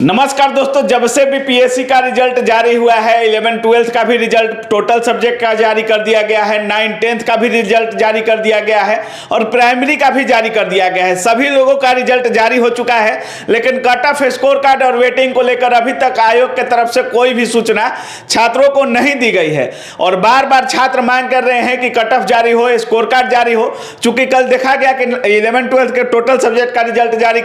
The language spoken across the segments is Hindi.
नमस्कार दोस्तों, जब से भी पीएससी का रिजल्ट जारी हुआ है, 11-12 का भी रिजल्ट टोटल सब्जेक्ट का जारी कर दिया गया है, 9-10 का भी रिजल्ट जारी कर दिया गया है और प्राइमरी का भी जारी कर दिया गया है। सभी लोगों का रिजल्ट जारी हो चुका है, लेकिन कट ऑफ स्कोर कार्ड और वेटिंग को लेकर अभी तक आयोग के तरफ से कोई भी सूचना छात्रों को नहीं दी गई है और बार बार छात्र मांग कर रहे हैं कि कट ऑफ जारी हो, स्कोर कार्ड जारी हो। चूंकि कल देखा गया कि 11-12 के टोटल सब्जेक्ट का रिजल्ट जारी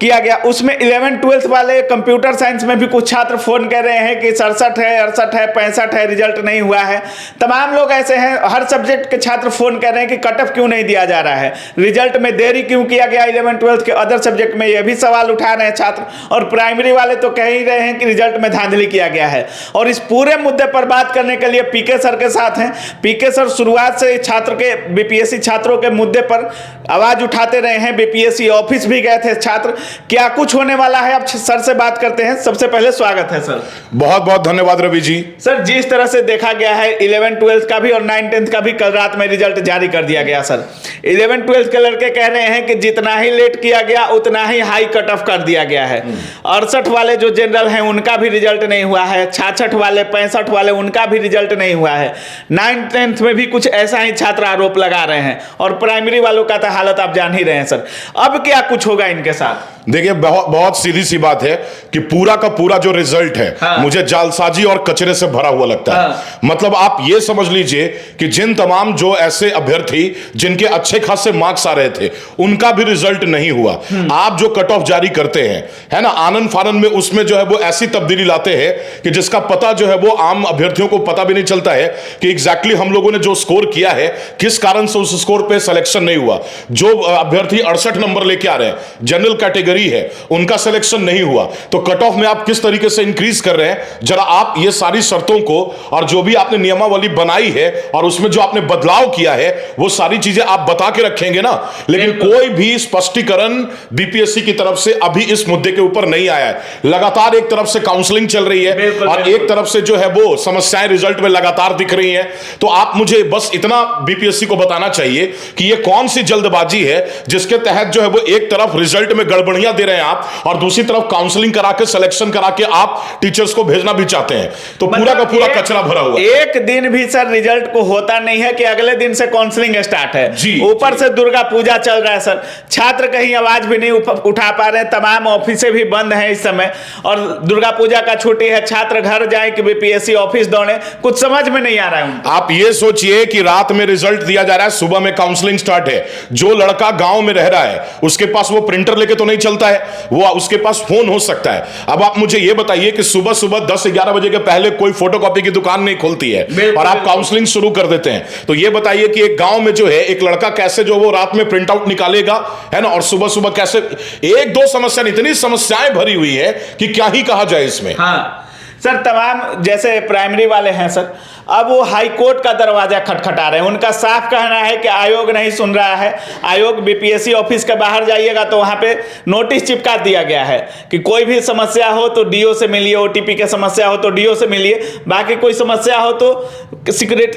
किया गया, उसमें 11-12 वाले कंप्यूटर साइंस में भी कुछ छात्र फोन कर रहे हैं कि 67 है, 68 है, 65 है, रिजल्ट नहीं हुआ है। तमाम लोग ऐसे हैं, हर सब्जेक्ट के छात्र फोन कर रहे हैं कि कट ऑफ क्यों नहीं दिया जा रहा है, रिजल्ट में देरी क्यों किया गया। 11-12 के अदर सब्जेक्ट में यह भी सवाल उठा रहे हैं छात्र, और प्राइमरी वाले तो कह ही रहे हैं कि रिजल्ट में धांधली किया गया है। और इस पूरे मुद्दे पर बात करने के लिए पीके सर के साथ हैं। पीके सर शुरुआत से छात्र के बीपीएससी छात्रों के मुद्दे पर आवाज उठाते रहे हैं, बीपीएससी ऑफिस भी गए थे छात्र। क्या कुछ होने वाला है, अब सर से बात करते हैं। सबसे पहले स्वागत है सर। बहुत बहुत धन्यवाद रवि जी। सर, जिस तरह से देखा गया है 11-12 का भी और 9-10 का भी कल रात में रिजल्ट जारी कर दिया गया। सर, 11-12 के लड़के कह रहे हैं कि जितना ही लेट किया गया उतना ही हाई कट ऑफ कर दिया गया है। 68 वाले जो जनरल हैं उनका भी रिजल्ट नहीं हुआ है, 66 वाले, 65 वाले उनका भी रिजल्ट नहीं हुआ है। 9-10 में भी कुछ ऐसा ही छात्र आरोप लगा रहे हैं और प्राइमरी वालों का तो हालत आप जान ही रहे हैं। सर, अब क्या कुछ होगा इनके साथ? देखिए, बहुत सीधी सी बात है कि पूरा का पूरा जो रिजल्ट है, मुझे जालसाजी और कचरे से भरा हुआ लगता है। मतलब आप ये समझ लीजिए कि जिन तमाम जो ऐसे अभ्यर्थी जिनके अच्छे खासे मार्क्स आ रहे थे उनका भी रिजल्ट नहीं हुआ। आप जो कट ऑफ जारी करते हैं, है ना, आनंद फानंद में, उसमें जो है वो ऐसी तब्दीली लाते हैं कि जिसका पता जो है वो आम अभ्यर्थियों को पता भी नहीं चलता है कि एग्जैक्टली हम लोगों ने जो स्कोर किया है किस कारण से उस स्कोर पे सिलेक्शन नहीं हुआ। जो अभ्यर्थी 68 नंबर लेके आ रहे हैं, जनरल कैटेगरी है, उनका सिलेक्शन नहीं हुआ, तो कट ऑफ में आप किस तरीके से इंक्रीज कर रहे हैं, जरा आप ये सारी शर्तों को और जो भी आपने नियमावली बनाई है और उसमें जो आपने बदलाव किया है वो सारी चीजें आप बता के रखेंगे ना। लेकिन कोई भी स्पष्टीकरण बीपीएससी की तरफ से अभी इस मुद्दे के ऊपर नहीं आया है। लगातार एक तरफ से काउंसलिंग चल रही है और एक तरफ से जो है वो समस्याएं रिजल्ट में लगातार दिख रही हैं। तो आप मुझे बस इतना बीपीएससी को बताना चाहिए कि ये कौन सी जल्दबाजी है जिसके तहत जो है वो एक तरफ रिजल्ट में गड़बड़ियां दे रहे हैं आप और दूसरी तरफ काउंसलिंग करा के सिलेक्शन करा के आप टीचर्स को भेजना भी चाहते हैं। तो पूरा का पूरा कचरा भरा हुआ है। एक दिन भी सर रिजल्ट को होता नहीं है कि अगले दिन से काउंसलिंग स्टार्ट है। ऊपर से दुर्गा पूजा चल रहा है सर, छात्र कहीं आवाज भी नहीं उठा पा रहे हैं, तमाम ऑफिसें भी बंद हैं इस समय और दुर्गा पूजा का छुट्टी है। छात्र घर जाए कि बीपीएससी ऑफिस दौड़े, कुछ समझ में नहीं आ रहा है। आप ये सोचिए कि रात में रिजल्ट दिया जा रहा है, सुबह में काउंसलिंग स्टार्ट है। जो लड़का गांव में रह रहा है उसके पास वो प्रिंटर लेके तो नहीं चलता है, वो उसके पास फोन हो सकता है। अब आप मुझे ये बताइए कि सुबह सुबह 10-11 बजे के पहले कोई फोटोकॉपी की दुकान नहीं खुलती है और आप काउंसलिंग शुरू कर देते हैं। तो ये बताइए कि एक गांव में जो है एक लड़का कैसे जो वो रात में प्रिंट आउट निकालेगा, है ना, और सुबह सुबह कैसे। एक दो समस्या, इतनी समस्याएं भरी हुई है कि क्या ही कहा जाए इसमें। हाँ सर, तमाम जैसे प्राइमरी वाले हैं सर, अब वो हाई कोर्ट का दरवाजा खटखटा रहे हैं। उनका साफ कहना है कि आयोग नहीं सुन रहा है। आयोग बीपीएससी ऑफिस के बाहर जाइएगा तो वहां पे नोटिस चिपका दिया गया है कि कोई भी समस्या हो तो डीओ से मिलिए, ओटीपी की समस्या हो तो डीओ से मिलिए, बाकी कोई समस्या हो तो सीक्रेट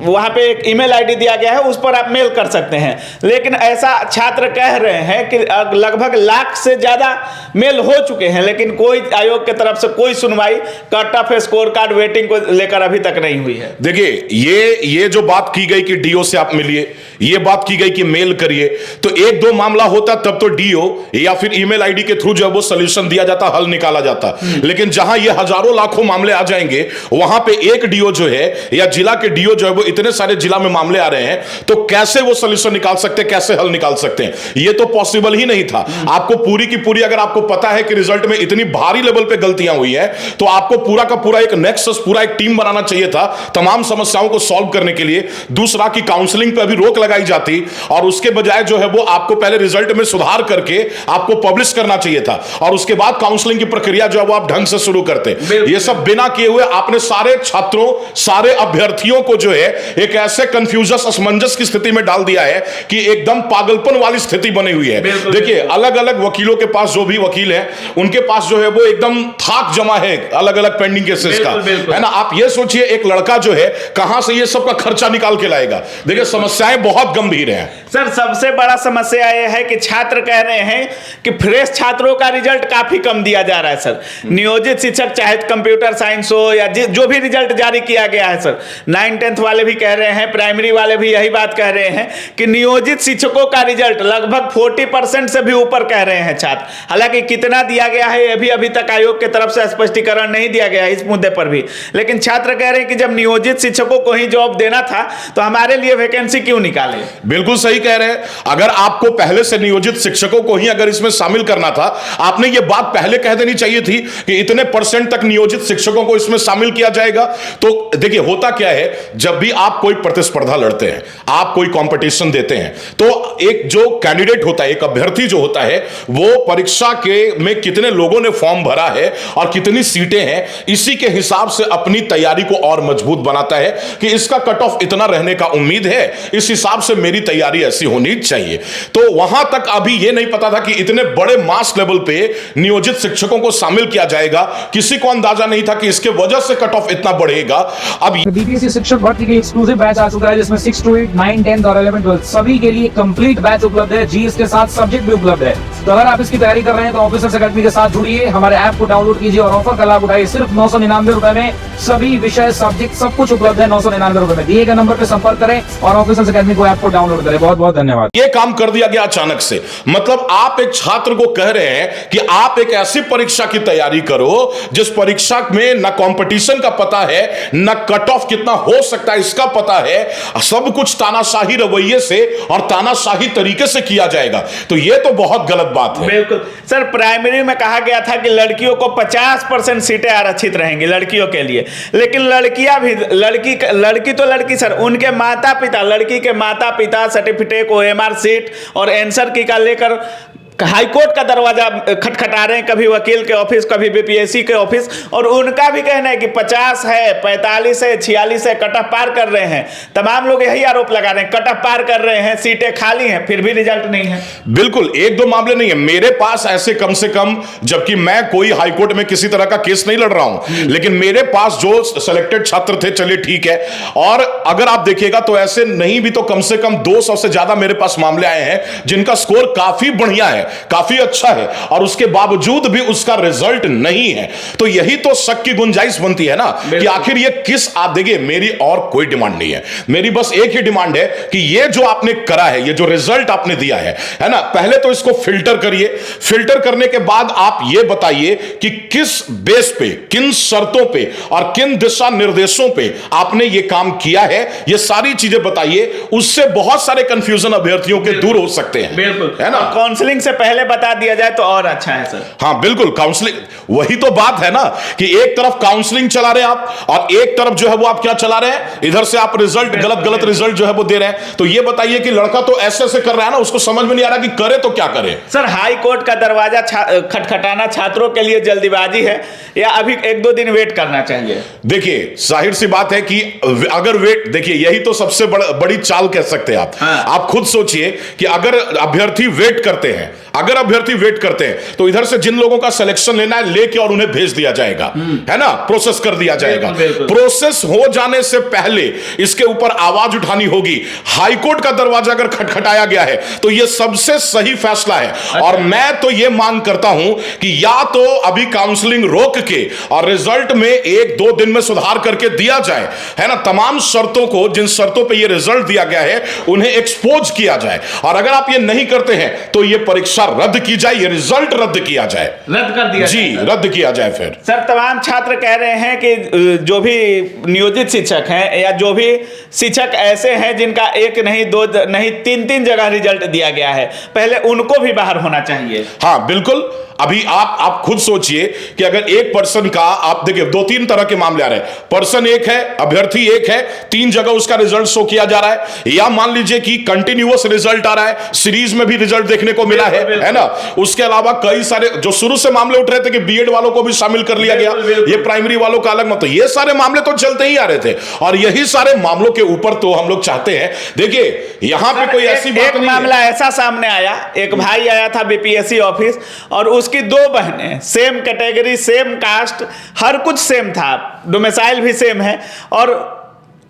वहां पे एक ईमेल आईडी दिया गया है, उस पर आप मेल कर सकते हैं। लेकिन ऐसा छात्र कह रहे हैं कि लगभग लाख से ज्यादा मेल हो चुके हैं, लेकिन कोई आयोग की तरफ से कोई सुनवाई cut off score card waiting को लेकर अभी तक नहीं हुई है। देखिए, ये जो बात की गई कि डीओ से आप मिलिए, ये बात की गई कि मेल करिए, तो एक दो मामला होता तब तो डीओ या फिर ईमेल आईडी के थ्रू जो है वो सॉल्यूशन दिया जाता, हल निकाला जाता। लेकिन जहां ये हजारों लाखों मामले आ जाएंगे, वहां पे एक डीओ जो है या जिला के डीओ जो है वो इतने सारे जिला में मामले आ रहे हैं, तो कैसे वो सॉल्यूशन निकाल सकते हैं, कैसे हल निकाल सकते हैं? ये तो पॉसिबल ही नहीं था। आपको पूरी की पूरी, अगर आपको पता है कि रिजल्ट में इतनी भारी लेवल पे गलतियां हुई है, तो आपको पूरा का पूरा एक नेक्सस, पूरा एक टीम बनाना चाहिए था तमाम समस्याओं को सॉल्व करने के लिए। दूसरा कि काउंसलिंग पे अभी रोक लगाई जाती और उसके बजाय जो है वो आपको पहले रिजल्ट में सुधार करके आपको पब्लिश करना चाहिए था और उसके बाद काउंसलिंग की प्रक्रिया जो है वो आप ढंग से शुरू करते। ये सब बिना किए हुए आपने सारे छात्रों, सारे अभ्यर्थियों को जो है एक ऐसे कंफ्यूजन, असमंजस की स्थिति में डाल दिया है कि एकदम पागलपन वाली स्थिति बनी हुई है। देखिए, अलग अलग वकीलों के पास, जो भी वकील हैं उनके पास जो है वो एकदम थाक जमा है अलग अलग पेंडिंग केसेस का, है ना। आप ये सोचिए, एक एक लड़का जो है कहां से ये सबका खर्चा निकाल के लाएगा? देखिए समस्याएं बहुत गंभीर हैं सर। सबसे बड़ा समस्या यह है कि छात्र कह रहे हैं कि फ्रेश छात्रों का रिजल्ट काफी कम दिया जा रहा है सर। नियोजित शिक्षक चाहे कंप्यूटर साइंस हो या जो भी रिजल्ट जारी किया गया है सर, 9th-10th वाले भी कह रहे हैं, प्राइमरी वाले भी यही बात कह रहे हैं कि नियोजित शिक्षकों का रिजल्ट लगभग 40% से भी ऊपर कह रहे हैं छात्र। हालांकि कितना दिया गया है यह भी अभी तक आयोग की तरफ से स्पष्टीकरण नहीं दिया गया है इस मुद्दे पर भी, लेकिन छात्र कह रहे हैं कि जब नियोजित शिक्षकों को ही जॉब देना था तो हमारे लिए वैकेंसी क्यों निकाले? बिल्कुल सही कह रहे हैं। अगर आपको पहले से नियोजित शिक्षकों को ही अगर इसमें शामिल करना था, आपने ये बात पहले कह देनी चाहिए थी कि इतने % तक नियोजित शिक्षकों को इसमें शामिल किया जाएगा। तो देखिए होता क्या है, जब भी आप कोई प्रतिस्पर्धा लड़ते हैं, आप कोई कंपटीशन देते हैं, तो एक जो कैंडिडेट होता है, एक अभ्यर्थी जो होता है, वो परीक्षा के में कितने लोगों ने फॉर्म भरा है और कितनी सीटें हैं, इसी के हिसाब से अपनी तैयारी को और मजबूत बनाता है कि इसका कट ऑफ इतना रहने का उम्मीद है, इस हिसाब से मेरी तैयारी ऐसी होनी चाहिए। तो वहां तक अभी यह नहीं पता था कि इतने बड़े मास लेवल पे नियोजित शिक्षकों को शामिल किया जाएगा। किसी को अंदाजा नहीं था कि इसके वजह से कट ऑफ इतना बढ़ेगा। अब बीपीएससी शिक्षक भर्ती के एक्सक्लूसिव बैच आ चुका है, जिसमें 6 to 8, 9, 10 और 11, 12 सभी के लिए कंप्लीट बैच उपलब्ध है। जीएस के साथ सब्जेक्ट भी उपलब्ध है। तो अगर आप इसकी तैयारी कर रहे हैं तो ऑफिसर्स अकेडमी के साथ जुड़िए, हमारे ऐप को डाउनलोड कीजिए और ऑफर का लाभ उठाइए। सिर्फ 999 रुपए में सभी विषय, सब्जेक्ट सब कुछ उपलब्ध है। 999 रुपए में दिए गए नंबर पर संपर्क करें और ऑफिसर्स अकेडमी को ऐप को डाउनलोड करें। बहुत बहुत धन्यवाद। यह काम कर दिया गया अचानक से। मतलब आप एक छात्र को कह रहे हैं कि आप एक ऐसी परीक्षा की तैयारी करो जिस परीक्षा में न कंपटीशन का पता है, न कट ऑफ कितना हो सकता है इसका पता है, सब कुछ तानाशाही रवैये से और तानाशाही तरीके से किया जाएगा। तो यह तो बहुत गलत बात है। बिल्कुल सर। प्राइमरी में कहा गया था कि लड़कियों को 50% सीटें आरक्षित रहेंगी लड़कियों के लिए, लेकिन लड़कियां भी लड़की तो लड़की सर, उनके माता पिता, लड़की के माता पिता सर्टिफिकेट, OMR सीट और आंसर की का लेकर हाईकोर्ट का दरवाजा खटखटा रहे हैं, कभी वकील के ऑफिस, कभी बीपीएससी के ऑफिस, और उनका भी कहना है कि 50 है, 45 है, 46 है, कट ऑफ पार कर रहे हैं। तमाम लोग यही आरोप लगा रहे हैं, कट ऑफ पार कर रहे हैं, सीटें खाली हैं, फिर भी रिजल्ट नहीं है। बिल्कुल, एक दो मामले नहीं है मेरे पास ऐसे, कम से कम, जबकि मैं कोई हाईकोर्ट में किसी तरह का केस नहीं लड़ रहा हूं, लेकिन मेरे पास जो सिलेक्टेड छात्र थे, चलिए ठीक है, और अगर आप देखिएगा तो ऐसे नहीं भी तो कम से कम 200 से ज्यादा मेरे पास मामले आए हैं जिनका स्कोर काफी बढ़िया है, काफी अच्छा है, और उसके बावजूद भी उसका रिजल्ट नहीं है। तो यही तो शक की गुंजाइश बनती है ना कि आखिर ये किस, आप देखिए मेरी और कोई डिमांड नहीं है, मेरी बस एक ही डिमांड है कि ये जो आपने करा है, ये जो रिजल्ट आपने दिया है ना, पहले तो इसको फिल्टर करिए। फिल्टर करने के बाद आप ये बताइए कि किस बेस पे, किन शर्तों पे और किन दिशा निर्देशों पे आपने ये काम किया है, ये सारी चीजें बताइए। उससे बहुत सारे कंफ्यूजन अभ्यर्थियों के दूर हो सकते हैं। बिल्कुल, है ना। काउंसलिंग से पहले बता दिया जाए तो और अच्छा है सर। हाँ बिल्कुल, काउंसलिंग, वही तो बात है ना कि एक तरफ काउंसलिंग चला रहे हैं आप और एक तरफ जो है वो आप क्या चला रहे हैं, इधर से आप रिजल्ट, गलत रिजल्ट जो है वो दे रहे हैं। तो ये बताइए कि लड़का तो ऐसे कर रहा है ना, उसको समझ में नहीं आ रहा कि करे तो क्या करे। सर हाई कोर्ट का दरवाजा खटखटाना छात्रों के लिए जल्दीबाजी है या अभी 1-2 दिन वेट करना चाहिए? देखिए जाहिर सी बात है कि अगर वेट, देखिए यही तो सबसे बड़ी चाल कह सकते हैं आप। हाँ। आप खुद सोचिए कि अगर अभ्यर्थी वेट करते हैं, तो इधर से जिन लोगों का सिलेक्शन लेना है लेके और उन्हें भेज दिया जाएगा, है ना, प्रोसेस कर दिया जाएगा। प्रोसेस हो जाने से पहले इसके ऊपर आवाज उठानी होगी। हाईकोर्ट का दरवाजा अगर खटखटाया गया है तो यह सबसे सही फैसला है। अच्छा। और मैं तो यह मांग करता हूं कि या तो अभी काउंसलिंग रोक के और रिजल्ट में 1-2 दिन में सुधार करके दिया जाए, है ना, तमाम शर्तों को, जिन शर्तों पे ये रिजल्ट दिया गया है उन्हें एक्सपोज किया जाए। और अगर आप ये नहीं करते हैं तो ये परीक्षा रद्द की जाए, ये रिजल्ट रद्द किया जाए, रद्द कर दिया जी, रद्द किया जाए। फिर सर तमाम छात्र कह रहे हैं कि जो भी नियोजित शिक्षक हैं या जो भी शिक्षक ऐसे हैं जिनका 1 नहीं 2 नहीं 3 जगह रिजल्ट दिया गया है, पहले उनको भी बाहर होना चाहिए। हाँ बिल्कुल। अभी आप खुद सोचिए कि अगर एक पर्सन का, आप देखिए 2-3 तरह के मामले आ रहे हैं, पर्सन एक है, अभ्यर्थी एक है, 3 जगह उसका रिजल्ट शो किया जा रहा है, या मान लीजिए कि कंटिन्यूअस रिजल्ट आ रहा है, सीरीज में भी रिजल्ट देखने को मिला है ना। उसके अलावा कई सारे जो शुरू से मामले उठ रहे थे कि बीएड वालों को भी शामिल कर लिया गया, ये प्राइमरी वालों का अलग मत, तो ये सारे मामले तो चलते ही आ रहे थे और यही सारे मामलों के ऊपर तो हम लोग चाहते हैं। देखिए यहां पे कोई ऐसी बात नहीं है। मामला ऐसा सामने आया, एक भाई आया था बीपीएससी ऑफिस और उस उसकी 2 बहनें, सेम कैटेगरी, सेम कास्ट, हर कुछ सेम था, डोमिसाइल भी सेम है, और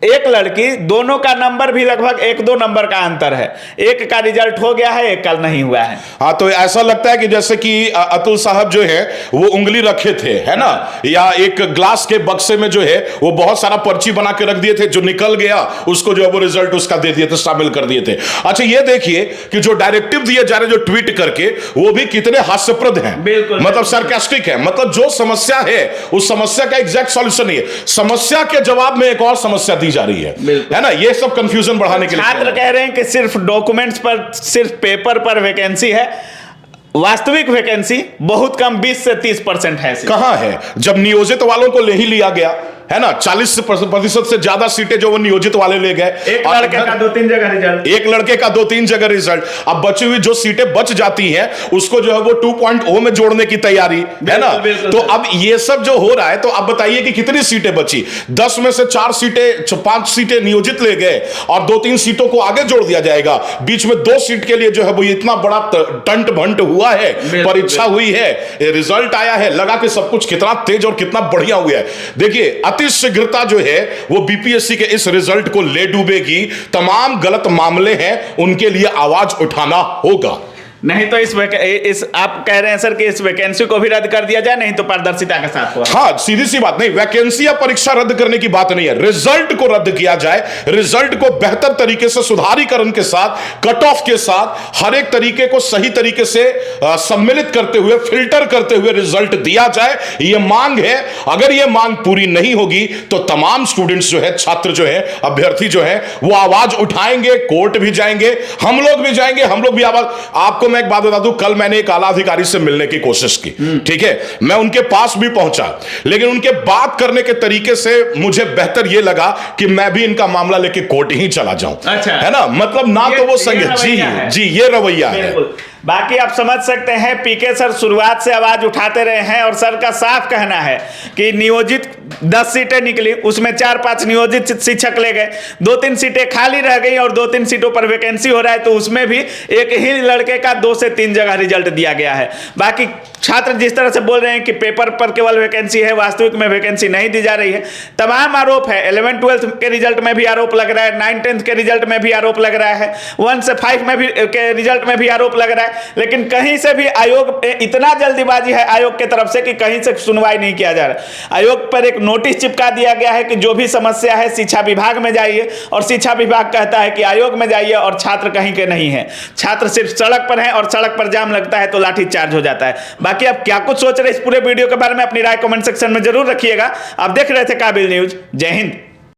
एक लड़की, दोनों का नंबर भी लगभग 1-2 नंबर का अंतर है, एक का रिजल्ट हो गया है, एक का नहीं हुआ है। हाँ, तो ऐसा लगता है कि जैसे कि अतुल साहब जो है वो उंगली रखे थे, है ना, या एक ग्लास के बक्से में जो है वो बहुत सारा पर्ची बना के रख दिए थे, जो निकल गया उसको जो है वो रिजल्ट उसका दे दिए थे, शामिल कर दिए थे। अच्छा, ये देखिए कि जो डायरेक्टिव दिए जा रहे, जो ट्वीट करके, वो भी कितने हास्यप्रद हैं, बिल्कुल, मतलब सरकास्टिक है, मतलब जो समस्या है उस समस्या का एग्जैक्ट सॉल्यूशन नहीं है, समस्या के जवाब में एक और समस्या दी जा रही है ना। ये सब कंफ्यूजन बढ़ाने के लिए छात्र कह रहे हैं कि सिर्फ डॉक्यूमेंट्स पर, सिर्फ पेपर पर वैकेंसी है, वास्तविक वैकेंसी बहुत कम, 20 से 30% है। कहां है, जब नियोजित वालों को ले ही लिया गया है ना, 40% से ज्यादा सीटें जो वो नियोजित वाले ले गए, एक लड़के का 2-3 जगह रिजल्ट, एक लड़के का 2-3 जगह रिजल्ट। अब बची हुई जो सीटें बच जाती हैं उसको जो है वो 2.0 में जोड़ने की तैयारी है ना। तो अब ये सब जो हो रहा है, तो अब बताइए कि कितनी सीटें बची, 10 में से 5 सीटें नियोजित ले गए और 2-3 सीटों को आगे जोड़ दिया जाएगा, बीच में 2 सीट के लिए जो है वो इतना बड़ा टंट भंट हुआ है, परीक्षा हुई है, रिजल्ट आया है, लगा कि सब कुछ कितना तेज और कितना बढ़िया हुआ है। देखिए, अतिशीघ्रता जो है वो बीपीएससी के इस रिजल्ट को ले डूबेगी, तमाम गलत मामले हैं उनके लिए आवाज उठाना होगा। नहीं तो इस आप कह रहे हैं सर कि इस वैकेंसी को भी रद्द कर दिया जाए, नहीं तो पारदर्शिता के साथ होगा। हाँ, सीधी सी बात, नहीं वैकेंसी या परीक्षा रद्द करने की बात नहीं है, रिजल्ट को रद्द किया जाए, रिजल्ट को बेहतर तरीके से सुधारीकरण के साथ, कट ऑफ के साथ, हर एक तरीके को सही तरीके से सम्मिलित करते हुए, फिल्टर करते हुए रिजल्ट दिया जाए, यह मांग है। अगर यह मांग पूरी नहीं होगी तो तमाम स्टूडेंट्स जो है, छात्र जो है, अभ्यर्थी जो है, वो आवाज उठाएंगे, कोर्ट भी जाएंगे, हम लोग भी जाएंगे, हम लोग भी आवाज। आपको मैं एक बात बता दूं, कल मैंने एक आला अधिकारी से मिलने की कोशिश की, ठीक है, मैं उनके पास भी पहुंचा, लेकिन उनके बात करने के तरीके से मुझे बेहतर यह लगा कि मैं भी इनका मामला लेके कोर्ट ही चला जाऊं। अच्छा, है ना, मतलब ना तो वो संगत, जी ये रवैया है। बाकी आप समझ सकते हैं, पीके सर शुरुआत से आवाज उठाते रहे हैं और सर का साफ कहना है कि नियोजित 10 सीटें निकली, उसमें 4-5 नियोजित शिक्षक ले गए, 2-3 सीटें खाली रह गई और 2-3 सीटों पर वैकेंसी हो रहा है, तो उसमें भी एक ही लड़के का 2 से 3 जगह रिजल्ट दिया गया है। बाकी छात्र जिस तरह से बोल रहे हैं कि पेपर पर केवल वैकेंसी है, वास्तविक में वैकेंसी नहीं दी जा रही है, तमाम आरोप है। 11-12 के रिजल्ट में भी आरोप लग रहा है, 9-10 के रिजल्ट में भी आरोप लग रहा है, 1 से 5 में भी के रिजल्ट में भी आरोप लग रहा है, लेकिन कहीं से भी आयोग, इतना जल्दीबाजी है आयोग की तरफ से कि कहीं से सुनवाई नहीं किया जा रहा। आयोग पर एक नोटिस चिपका दिया गया है कि जो भी समस्या है शिक्षा विभाग में जाइए, और शिक्षा विभाग कहता है कि आयोग में जाइए, और छात्र कहीं के नहीं है, छात्र सिर्फ सड़क पर हैं, और सड़क पर जाम लगता है तो लाठी चार्ज हो जाता है। बाकी आप क्या कुछ सोच रहे हैं इस पूरे वीडियो के बारे में, अपनी राय कमेंट सेक्शन में जरूर रखिएगा। आप देख रहे थे काबिल न्यूज। जय हिंद।